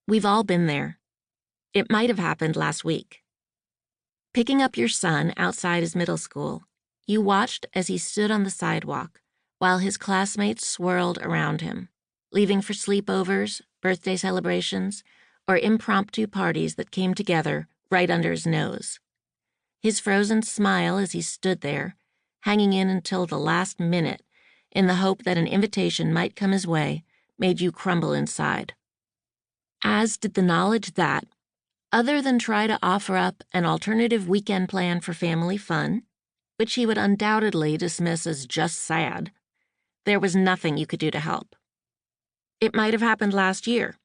We've all been there. It might have happened last week. Picking up your son outside his middle school, you watched as he stood on the sidewalk while his classmates swirled around him, leaving for sleepovers, birthday celebrations, or impromptu parties that came together right under his nose. His frozen smile as he stood there, hanging in until the last minute in the hope that an invitation might come his way, made you crumble inside. As did the knowledge that, other than try to offer up an alternative weekend plan for family fun, which he would undoubtedly dismiss as just sad, there was nothing you could do to help. It might have happened last year.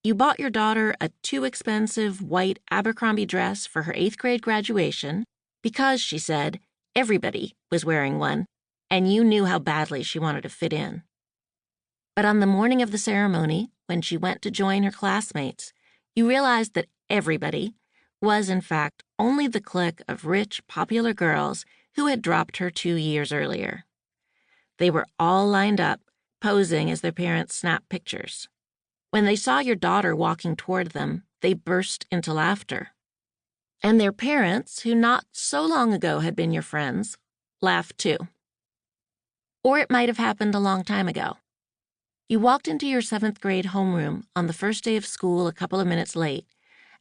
You bought your daughter a too expensive white Abercrombie dress for her 8th grade graduation because, she said, everybody was wearing one, and you knew how badly she wanted to fit in. But on the morning of the ceremony, when she went to join her classmates, you realized that everybody was, in fact, only the clique of rich, popular girls who had dropped her 2 years earlier. They were all lined up, posing as their parents snapped pictures. When they saw your daughter walking toward them, they burst into laughter. And their parents, who not so long ago had been your friends, laughed too. Or it might have happened a long time ago. You walked into your 7th grade homeroom on the first day of school a couple of minutes late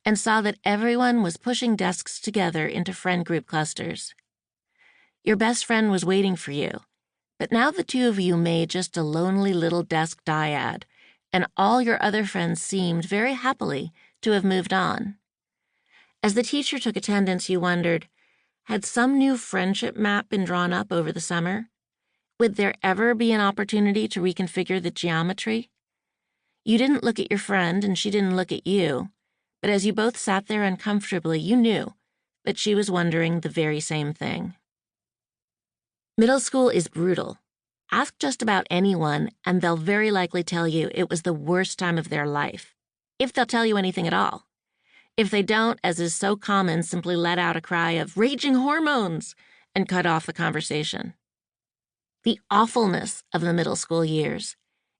and saw that everyone was pushing desks together into friend group clusters. Your best friend was waiting for you, but now the two of you made just a lonely little desk dyad, and all your other friends seemed very happily to have moved on. As the teacher took attendance, you wondered, had some new friendship map been drawn up over the summer? Would there ever be an opportunity to reconfigure the geometry? You didn't look at your friend and she didn't look at you, but as you both sat there uncomfortably, you knew that she was wondering the very same thing. Middle school is brutal. Ask just about anyone, and they'll very likely tell you it was the worst time of their life, if they'll tell you anything at all. If they don't, as is so common, simply let out a cry of raging hormones and cut off the conversation. The awfulness of the middle school years,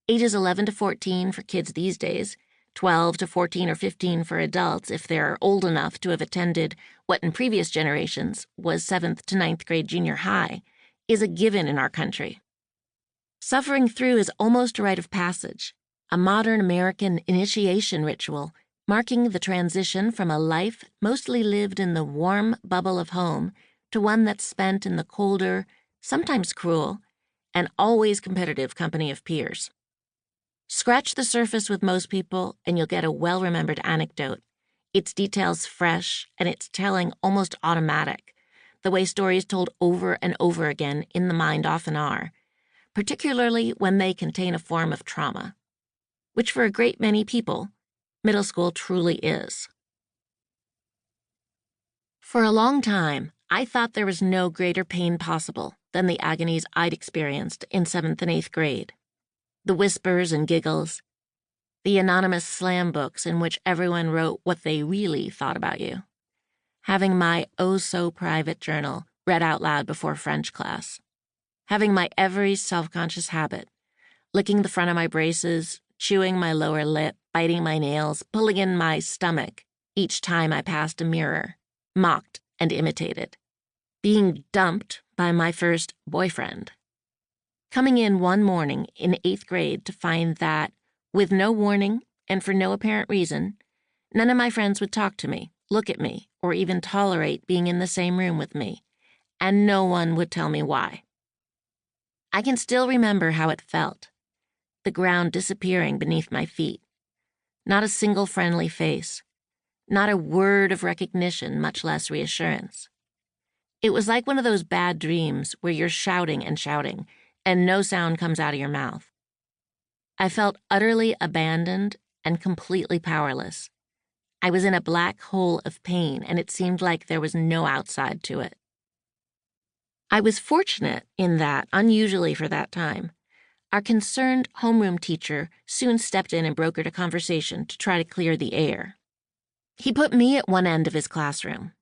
ages 11 to 14 for kids these days, 12 to 14 or 15 for adults if they're old enough to have attended what in previous generations was 7th to 9th grade junior high, is a given in our country. Suffering through is almost a rite of passage, a modern American initiation ritual marking the transition from a life mostly lived in the warm bubble of home to one that's spent in the colder, sometimes cruel, and always competitive company of peers. Scratch the surface with most people and you'll get a well-remembered anecdote, its details fresh and its telling almost automatic, the way stories told over and over again in the mind often are, particularly when they contain a form of trauma, which for a great many people, middle school truly is. For a long time, I thought there was no greater pain possible than the agonies I'd experienced in 7th and 8th grade. The whispers and giggles, the anonymous slam books in which everyone wrote what they really thought about you, having my oh-so-private journal read out loud before French class, having my every self-conscious habit, licking the front of my braces, chewing my lower lip, biting my nails, pulling in my stomach each time I passed a mirror, mocked and imitated, being dumped by my first boyfriend, coming in one morning in 8th grade to find that, with no warning and for no apparent reason, none of my friends would talk to me, look at me, or even tolerate being in the same room with me, and no one would tell me why. I can still remember how it felt, the ground disappearing beneath my feet. Not a single friendly face, not a word of recognition, much less reassurance. It was like one of those bad dreams where you're shouting and no sound comes out of your mouth. I felt utterly abandoned and completely powerless. I was in a black hole of pain, and it seemed like there was no outside to it. I was fortunate in that, unusually for that time, our concerned homeroom teacher soon stepped in and brokered a conversation to try to clear the air. He put me at one end of his classroom.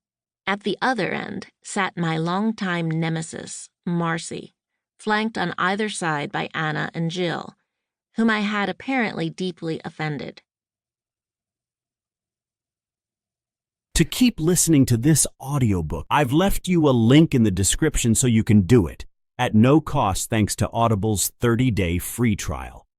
At the other end sat my longtime nemesis, Marcy, flanked on either side by Anna and Jill, whom I had apparently deeply offended. to keep listening to this audiobook. I've left you a link in the description so you can do it, at no cost thanks to Audible's 30-day free trial.